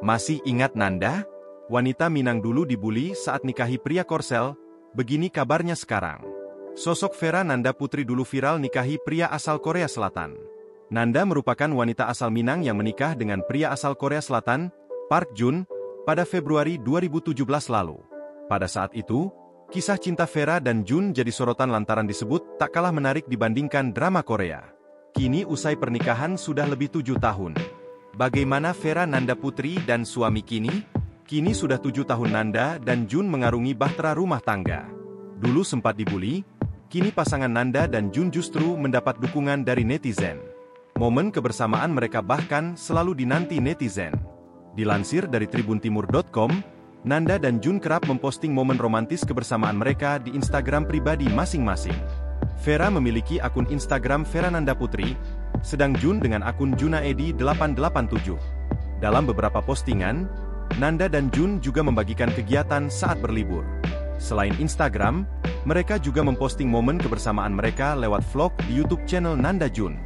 Masih ingat Nanda? Wanita Minang dulu dibully saat nikahi pria Korsel, begini kabarnya sekarang. Sosok Vera Nanda Putri dulu viral nikahi pria asal Korea Selatan. Nanda merupakan wanita asal Minang yang menikah dengan pria asal Korea Selatan, Park Jun, pada Februari 2017 lalu. Pada saat itu, kisah cinta Vera dan Jun jadi sorotan lantaran disebut tak kalah menarik dibandingkan drama Korea. Kini usai pernikahan sudah lebih 7 tahun. Bagaimana Vera Nanda Putri dan suami kini? Kini sudah 7 tahun Nanda dan Jun mengarungi bahtera rumah tangga. Dulu sempat dibully, kini pasangan Nanda dan Jun justru mendapat dukungan dari netizen. Momen kebersamaan mereka bahkan selalu dinanti netizen. Dilansir dari tribuntimur.com, Nanda dan Jun kerap memposting momen romantis kebersamaan mereka di Instagram pribadi masing-masing. Vera memiliki akun Instagram Vera Nanda Putri, sedang Jun dengan akun Junaedi887. Dalam beberapa postingan, Nanda dan Jun juga membagikan kegiatan saat berlibur. Selain Instagram, mereka juga memposting momen kebersamaan mereka lewat vlog di YouTube channel Nanda Jun.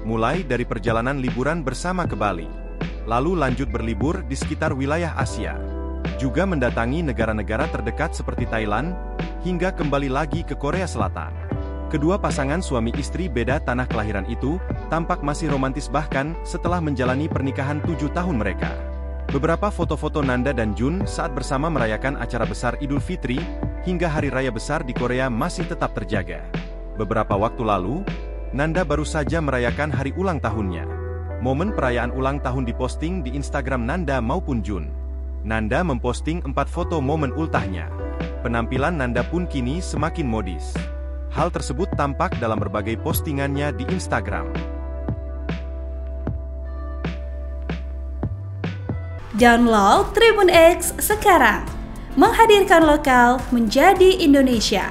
Mulai dari perjalanan liburan bersama ke Bali, lalu lanjut berlibur di sekitar wilayah Asia. Juga mendatangi negara-negara terdekat seperti Thailand, hingga kembali lagi ke Korea Selatan. Kedua pasangan suami istri beda tanah kelahiran itu, tampak masih romantis bahkan setelah menjalani pernikahan 7 tahun mereka. Beberapa foto-foto Nanda dan Jun saat bersama merayakan acara besar Idul Fitri, hingga Hari Raya Besar di Korea masih tetap terjaga. Beberapa waktu lalu, Nanda baru saja merayakan hari ulang tahunnya. Momen perayaan ulang tahun diposting di Instagram Nanda maupun Jun. Nanda memposting 4 foto momen ultahnya. Penampilan Nanda pun kini semakin modis. Hal tersebut tampak dalam berbagai postingannya di Instagram. Download Tribun X sekarang, menghadirkan lokal menjadi Indonesia.